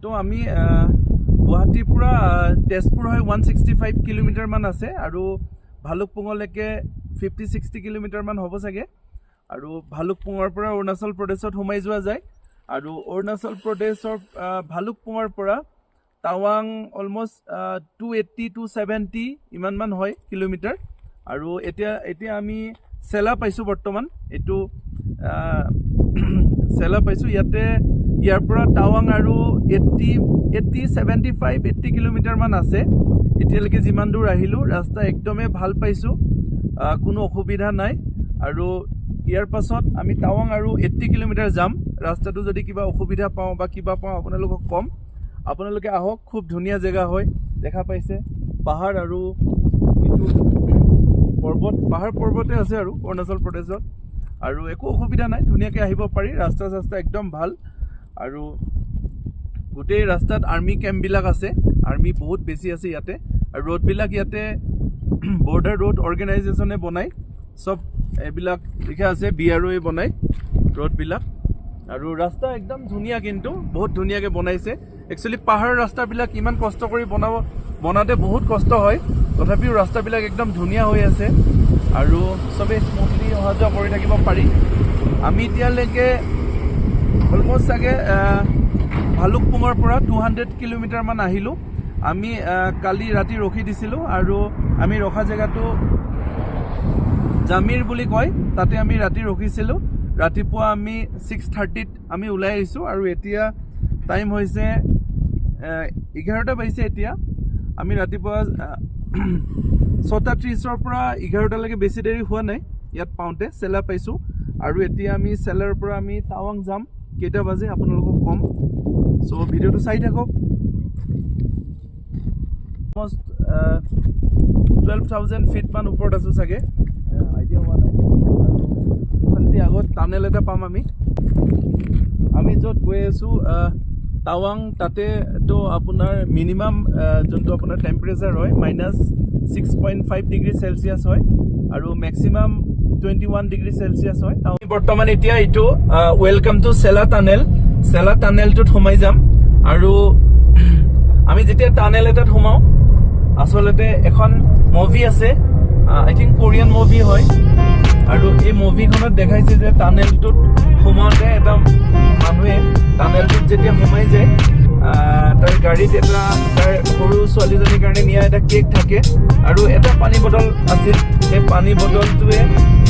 তো আমি গুৱাহাটীৰ পৰা তেজপুৰ হয় 165 কিলোমিটাৰ মান আছে আৰু ভালুকপুঙলৈকে 50-60 কিলোমিটাৰ মান হ'ব চাগে আৰু ভালুকপুঙৰ পৰা অৰুণাচল প্ৰদেশত সোমাই যোৱা যায় আৰু অৰুণাচল প্ৰদেশৰ ভালুকপুঙৰ পৰা টাৱাং অলমষ্ট 280-270 ইমান মান হয় কিলোমিটাৰ আৰু এতিয়া আমি চেলা পাইছোঁ বৰ্তমান এইটো চেলা পাইছোঁ ইয়াৰ পৰা টাৱাং আৰু 75-80 কিলোমিটাৰ মান আছে এতিয়ালৈকে যিমান দূৰ আহিলোঁ ৰাস্তা একদমেই ভাল পাইছোঁ কোনো অসুবিধা নাই আৰু ইয়াৰ পাছত আমি টাৱাং আৰু 80 কিলোমিটাৰ যাম ৰাস্তাটো যদি কিবা অসুবিধা পাওঁ বা কিবা পাওঁ আপোনালোকক কম আপোনালোকে আহক খুব ধুনীয়া জেগা হয় দেখা পাইছে পাহাৰ আৰু এইটো পাহাৰ পৰ্বতে আছে আৰু অৰুণাচল প্ৰদেশত আৰু একো অসুবিধা নাই ধুনীয়াকৈ আহিব পাৰি ৰাস্তা একদম ভাল আৰু গোটেই ৰাস্তাত আৰ্মি কেম্পবিলাক আছে আৰ্মি বহুত বেছি আছে ইয়াতে আৰু ৰোডবিলাক ইয়াতে বৰ্ডাৰ ৰোড অৰ্গেনাইজেশ্যনে বনায় চব এইবিলাক লিখা আছে BROয়ে বনায় ৰোডবিলাক আৰু ৰাস্তা একদম ধুনীয়া কিন্তু বহুত ধুনীয়াকৈ বনাইছে একচুৱেলি পাহাৰৰ ৰাস্তাবিলাক ইমান কষ্ট কৰি বনাওঁতে বহুত কষ্ট হয় তথাপিও ৰাস্তাবিলাক একদম ধুনীয়া হৈ আছে আৰু চবেই স্মুথলি অহা যোৱা কৰি থাকিব পাৰি আমি এতিয়ালৈকে অলমষ্ট চাগে ভালুকপুঙৰ পৰা 200 কিলোমিটাৰ মান আহিলোঁ আমি কালি ৰাতি ৰখি দিছিলোঁ আৰু আমি ৰখা জেগাটো জামিৰ বুলি কয় তাতে আমি ৰাতি ৰখিছিলোঁ ৰাতিপুৱা আমি 6:30ত আমি ওলাই আহিছোঁ আৰু এতিয়া টাইম হৈছে 11টা বাজিছে এতিয়া আমি ৰাতিপুৱা 6:30ৰ পৰা 11টালৈকে বেছি দেৰি হোৱা নাই ইয়াত পাওঁতে চেলা পাইছোঁ আৰু এতিয়া আমি চেলাৰ পৰা আমি টাৱাং যাম কেইটা বাজে আপোনালোকক কম চ' ভিডিঅ'টো চাই থাকক অলমষ্ট 12,000 ফিট মান ওপৰত আছোঁ চাগে আইডিয়া হোৱা নাই ইফালেদি আগত টানেল এটা পাম আমি য'ত গৈ আছোঁ টাৱাং তাতেতো আপোনাৰ মিনিমাম যোনটো আপোনাৰ টেম্পাৰেচাৰ হয় -6.5 ডিগ্ৰী চেলচিয়াছ হয় আৰু মেক্সিমাম 21 ডিগ্ৰী চেলচিয়াছ হয় আমি বৰ্তমান এতিয়া এইটো ৱেলকাম টু চেলা টানেলটোত সোমাই যাম আৰু আমি যেতিয়া টানেল এটাত সোমাওঁ আচলতে এখন মুভি আছে আই থিংক কোৰিয়ান মুভি হয় আৰু এই মুভিখনত দেখাইছে যে টানেলটোত সোমাওঁতে এটা মানুহে টানেলটোত যেতিয়া সোমাই যায় তাৰ গাড়ীত এটা তাৰ সৰু ছোৱালীজনীৰ কাৰণে নিয়া এটা কেক থাকে আৰু এটা পানী বটল আছিল সেই পানী বটলটোৱে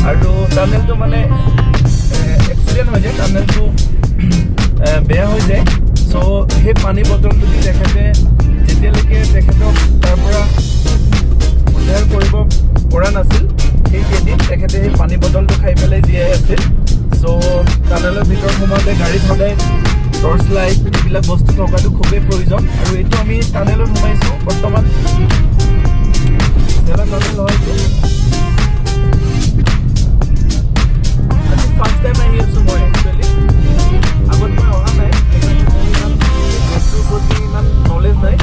আৰু টানেলটো মানে এক্সিডেণ্ট হৈ যায় টানেলটো বেয়া হৈ যায় চ' সেই পানী বটলটো দি যেতিয়ালৈকে তেখেতক তাৰ পৰা উদ্ধাৰ কৰিব পৰা নাছিল সেইকেইদিন তেখেতে সেই পানী বটলটো খাই পেলাই জীয়াই আছিল চ' টানেলৰ ভিতৰত সোমাওঁতে গাড়ীত সদায় টৰ্চ লাইট এইবিলাক বস্তু থকাটো খুবেই প্ৰয়োজন আৰু এইটো আমি টানেলত সোমাইছোঁ বৰ্তমান টানেল হয়তো ফাৰ্ষ্ট টাইম আহি আছোঁ মই একচুৱেলি আগত মই অহা নাই বস্তুৰ প্ৰতি ইমান নলেজ নাই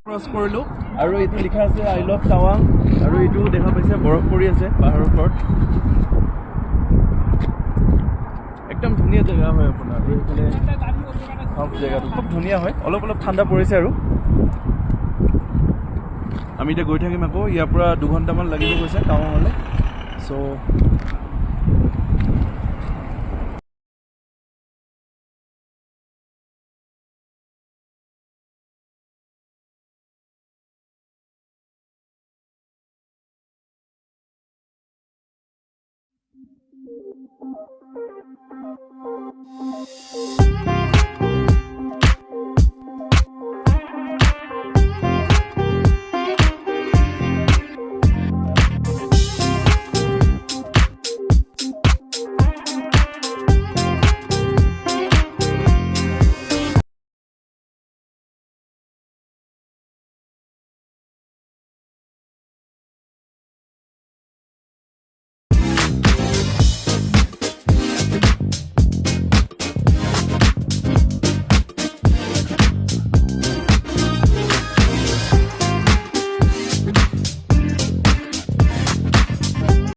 ক্ৰছ কৰিলোঁ আৰু এইটো লিখা আছে আই লাভ টাৱাং আৰু এইটো দেখা পাইছে বৰফ পৰি আছে পাহাৰৰ ওপৰত একদম ধুনীয়া জেগা হয় আপোনাৰ এইফালে সব জেগাটো খুব ধুনীয়া হয় অলপ ঠাণ্ডা পৰিছে আৰু আমি এতিয়া গৈ থাকিম আকৌ ইয়াৰ পৰা 2 ঘণ্টামান লাগিব গৈছে টাৱাঙলৈ চ'